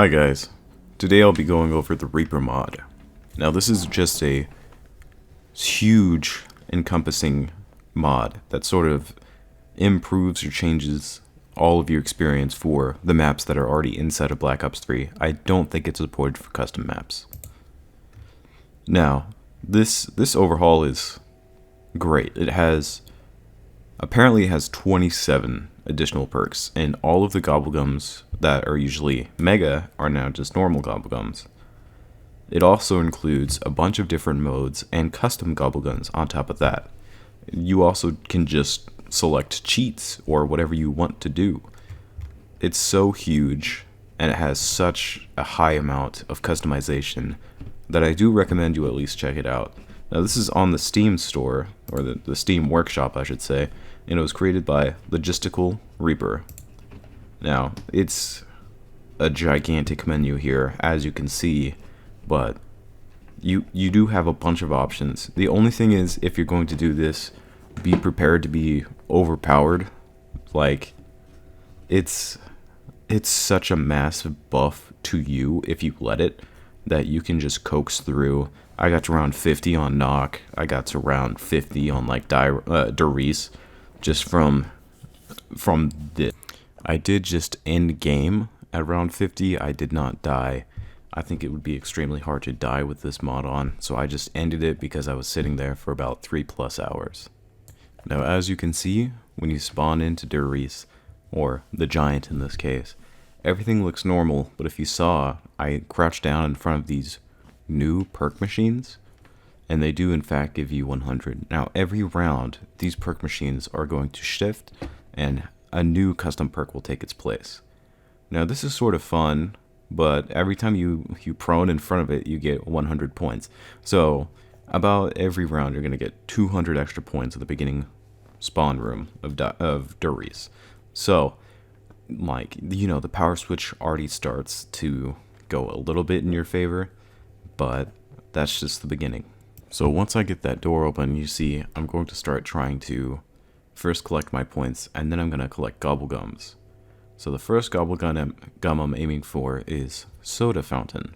Hi guys, today I'll be going over the Reaper mod. Now this is just a huge encompassing mod that sort of improves or changes all of your experience for the maps that are already inside of Black Ops 3. I don't think it's supported for custom maps. Now, this overhaul is great. Apparently it has 27 additional perks, and all of the gobblegums that are usually mega are now just normal gobblegums. It also includes a bunch of different modes and custom gobbleguns on top of that. You also can just select cheats or whatever you want to do. It's so huge and it has such a high amount of customization that I do recommend you at least check it out. Now this is on the Steam store, or the Steam workshop I should say, and it was created by Logistical Reaper. Now, it's a gigantic menu here, as you can see, but you do have a bunch of options. The only thing is, if you're going to do this, be prepared to be overpowered. Like, it's such a massive buff to you if you let it, that you can just coax through. I got to around 50 on knock. I got to around 50 on like Darius, just from this. I did just end game at around 50. I did not die. I think it would be extremely hard to die with this mod on, so I just ended it because I was sitting there for about 3+ hours. Now, as you can see, when you spawn into Darius, or the giant in this case, everything looks normal, but if you saw, I crouched down in front of these new perk machines, and they do in fact give you 100. Now every round, these perk machines are going to shift, and a new custom perk will take its place. Now this is sort of fun, but every time you prone in front of it, you get 100 points. So about every round, you're going to get 200 extra points at the beginning spawn room of Darius. So, like, you know, the power switch already starts to go a little bit in your favor, but that's just the beginning. So once I get that door open, you see I'm going to start trying to first collect my points, and then I'm going to collect gobblegums. So the first gum I'm aiming for is Soda Fountain.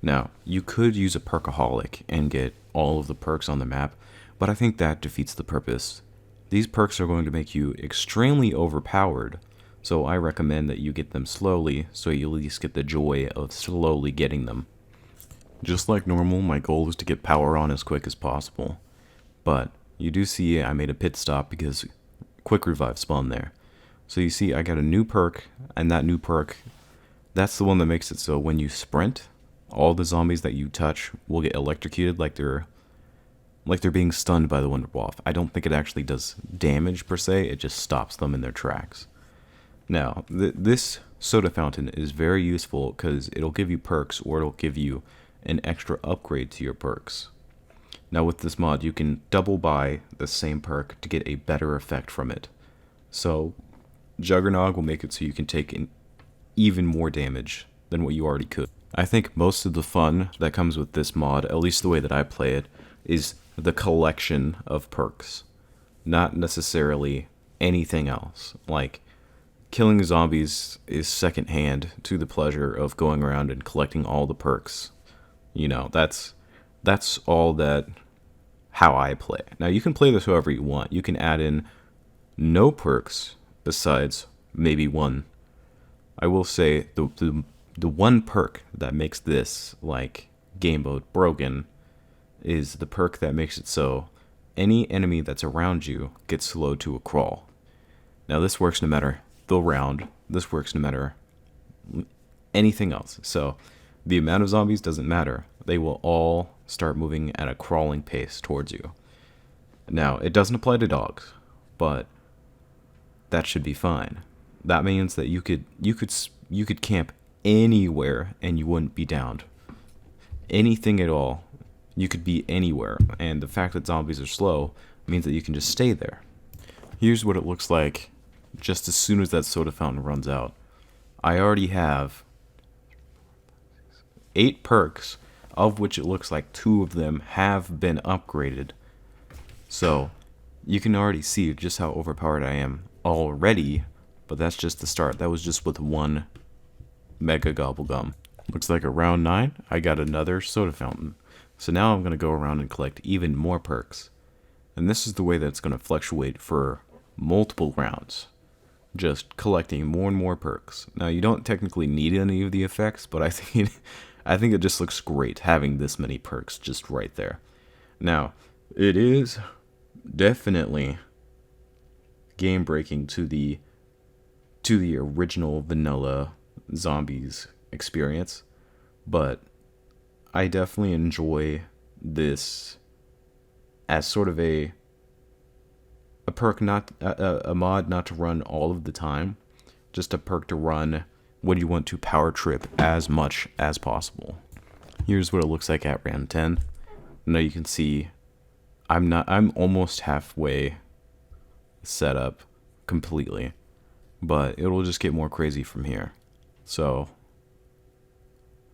Now, you could use a perkaholic and get all of the perks on the map, but I think that defeats the purpose. These perks are going to make you extremely overpowered, so I recommend that you get them slowly, so you at least get the joy of slowly getting them. Just like normal, my goal is to get power on as quick as possible, but you do see I made a pit stop because quick revive spawned there. So you see I got a new perk, and that new perk, that's the one that makes it so when you sprint, all the zombies that you touch will get electrocuted like they're being stunned by the Wonderwolf. I don't think it actually does damage per se, it just stops them in their tracks. Now, this soda fountain is very useful because it'll give you perks, or it'll give you an extra upgrade to your perks. Now with this mod, you can double buy the same perk to get a better effect from it. So Juggernog will make it so you can take even more damage than what you already could. I think most of the fun that comes with this mod, at least the way that I play it, is the collection of perks, not necessarily anything else. Like, killing zombies is secondhand to the pleasure of going around and collecting all the perks. You know, that's all how I play. Now you can play this however you want. You can add in no perks besides maybe one. I will say the one perk that makes this like game mode broken is the perk that makes it so any enemy that's around you gets slowed to a crawl. Now this works no matter the round. This works no matter anything else. So the amount of zombies doesn't matter. They will all start moving at a crawling pace towards you. Now, it doesn't apply to dogs, but that should be fine. That means that you could camp anywhere and you wouldn't be downed. Anything at all. You could be anywhere, and the fact that zombies are slow means that you can just stay there. Here's what it looks like just as soon as that soda fountain runs out. I already have 8 perks, of which it looks like 2 of them have been upgraded. So you can already see just how overpowered I am already, but that's just the start. That was just with one Mega Gobblegum. Looks like around 9, I got another soda fountain. So now I'm going to go around and collect even more perks. And this is the way that's going to fluctuate for multiple rounds. Just collecting more and more perks. Now you don't technically need any of the effects, but I think it just looks great having this many perks just right there. Now, it is definitely game breaking to the original vanilla zombies experience, but I definitely enjoy this as sort of a perk, not a mod not to run all of the time, just a perk to run when you want to power trip as much as possible. Here's what it looks like at round 10. Now you can see I'm almost halfway set up completely, but it'll just get more crazy from here. So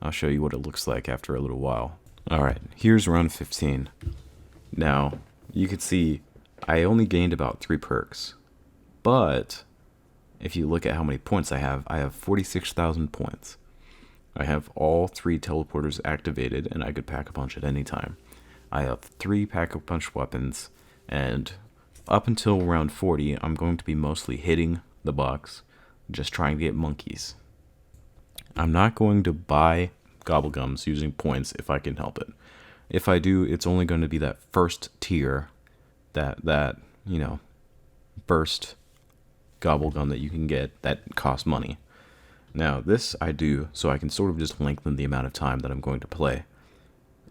I'll show you what it looks like after a little while. Alright, here's round 15. Now, you can see I only gained about 3 perks, but if you look at how many points I have 46,000 points. I have all 3 teleporters activated, and I could pack a punch at any time. I have 3 pack a punch weapons, and up until round 40, I'm going to be mostly hitting the box, just trying to get monkeys. I'm not going to buy gobblegums using points if I can help it. If I do, it's only going to be that first tier, that burst gobblegum that you can get that costs money. Now, this I do so I can sort of just lengthen the amount of time that I'm going to play.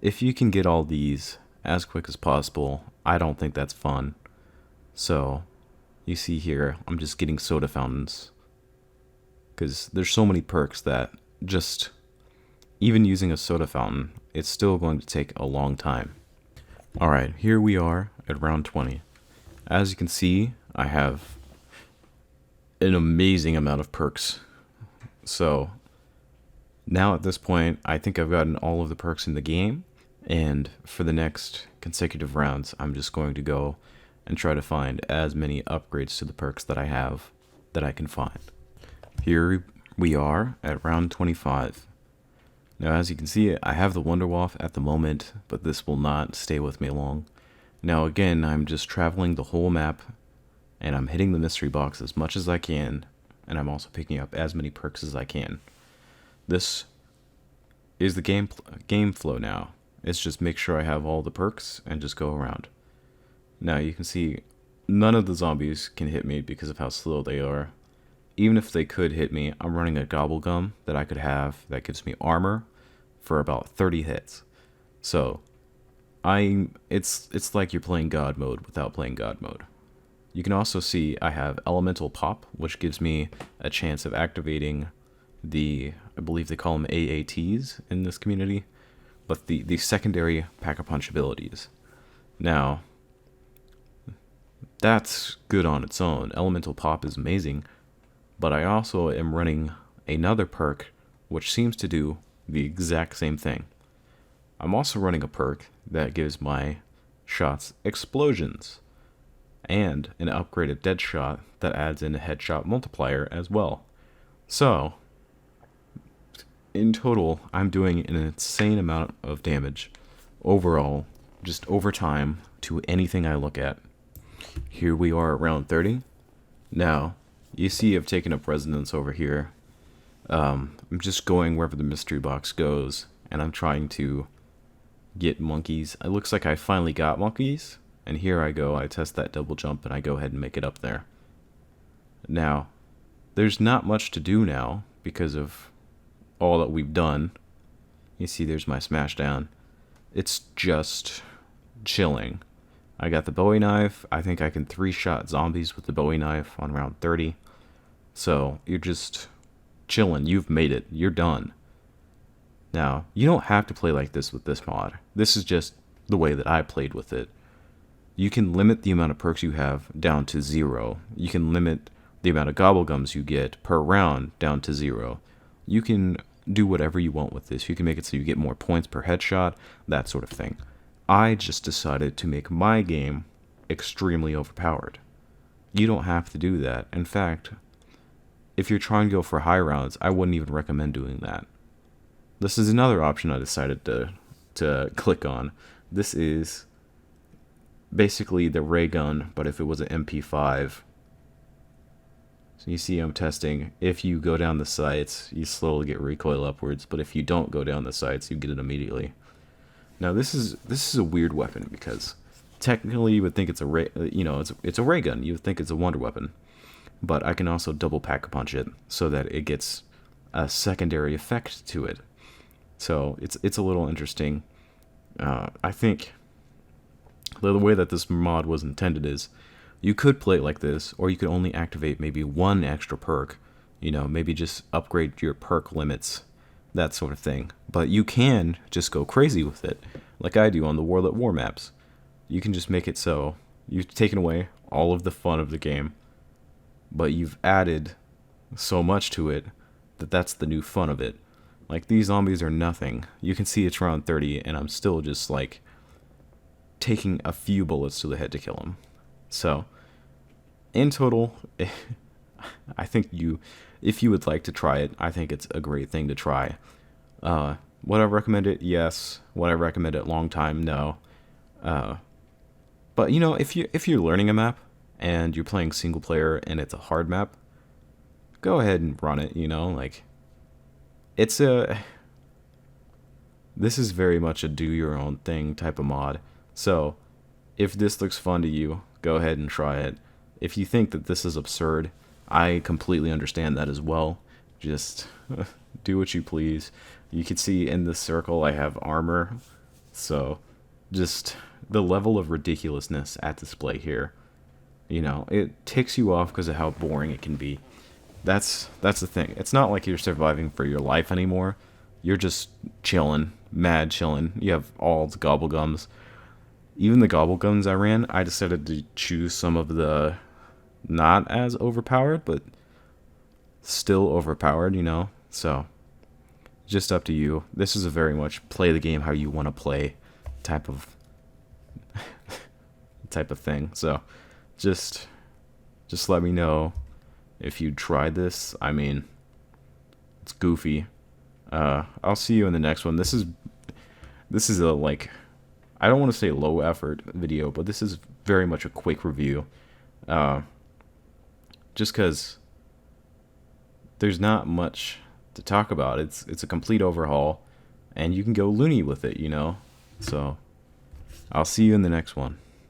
If you can get all these as quick as possible, I don't think that's fun. So, you see here, I'm just getting soda fountains, because there's so many perks that just, even using a soda fountain, it's still going to take a long time. Alright, here we are at round 20. As you can see, I have an amazing amount of perks. So, now at this point, I think I've gotten all of the perks in the game, and for the next consecutive rounds, I'm just going to go and try to find as many upgrades to the perks that I have that I can find. Here we are at round 25. Now, as you can see, I have the Wonderwaff at the moment, but this will not stay with me long. Now, again, I'm just traveling the whole map, and I'm hitting the mystery box as much as I can, and I'm also picking up as many perks as I can. This is the game flow now. It's just make sure I have all the perks and just go around. Now, you can see none of the zombies can hit me because of how slow they are. Even if they could hit me, I'm running a gobblegum that I could have that gives me armor for about 30 hits. So, it's like you're playing God mode without playing God mode. You can also see I have Elemental Pop, which gives me a chance of activating I believe they call them AATs in this community, but the secondary Pack-a-Punch abilities. Now, that's good on its own. Elemental Pop is amazing, but I also am running another perk which seems to do the exact same thing. I'm also running a perk that gives my shots explosions, and an upgraded Deadshot that adds in a headshot multiplier as well. So, in total, I'm doing an insane amount of damage overall, just over time, to anything I look at. Here we are at round 30. Now, you see I've taken up residence over here. I'm just going wherever the mystery box goes, and I'm trying to get monkeys. It looks like I finally got monkeys, and here I go. I test that double jump, and I go ahead and make it up there. Now, there's not much to do now because of all that we've done. You see there's my smashdown. It's just chilling. I got the Bowie knife. I think I can 3-shot zombies with the Bowie knife on round 30. So, you're just chilling. You've made it. You're done. Now, you don't have to play like this with this mod. This is just the way that I played with it. You can limit the amount of perks you have down to 0. You can limit the amount of gobblegums you get per round down to 0. You can do whatever you want with this. You can make it so you get more points per headshot, that sort of thing. I just decided to make my game extremely overpowered. You don't have to do that. In fact, if you're trying to go for high rounds, I wouldn't even recommend doing that. This is another option I decided to click on. This is basically the ray gun, but if it was an MP5. So you see I'm testing. If you go down the sights, you slowly get recoil upwards, but if you don't go down the sights, you get it immediately. Now this is a weird weapon because technically you would think it's a ray, it's a ray gun. You would think it's a wonder weapon, but I can also double pack a punch it so that it gets a secondary effect to it. So it's a little interesting. I think the way that this mod was intended is you could play it like this, or you could only activate maybe one extra perk, maybe just upgrade your perk limits, that sort of thing. But you can just go crazy with it, like I do on the World at War maps. You can just make it so you've taken away all of the fun of the game, but you've added so much to it that that's the new fun of it. Like, these zombies are nothing. You can see it's round 30, and I'm still just, like, taking a few bullets to the head to kill them. So, in total, I think if you would like to try it, I think it's a great thing to try. Would I recommend it? Yes. Would I recommend it long time? No. But, if you're learning a map, and you're playing single player, and it's a hard map, go ahead and run it, this is very much a do your own thing type of mod. So if this looks fun to you, go ahead and try it. If you think that this is absurd, I completely understand that as well. Just do what you please. You can see in this circle I have armor. So just the level of ridiculousness at display here. It ticks you off because of how boring it can be. That's the thing. It's not like you're surviving for your life anymore. You're just chilling, mad chilling. You have all the gobblegums. Even the gobblegums I ran, I decided to choose some of the not as overpowered, but still overpowered, So, just up to you. This is a very much play the game how you want to play type of thing. So, just let me know if you tried this. I mean, it's goofy. I'll see you in the next one. This is a, like, I don't want to say low effort video, but this is very much a quick review. Just because there's not much to talk about. It's a complete overhaul, and you can go loony with it, So I'll see you in the next one.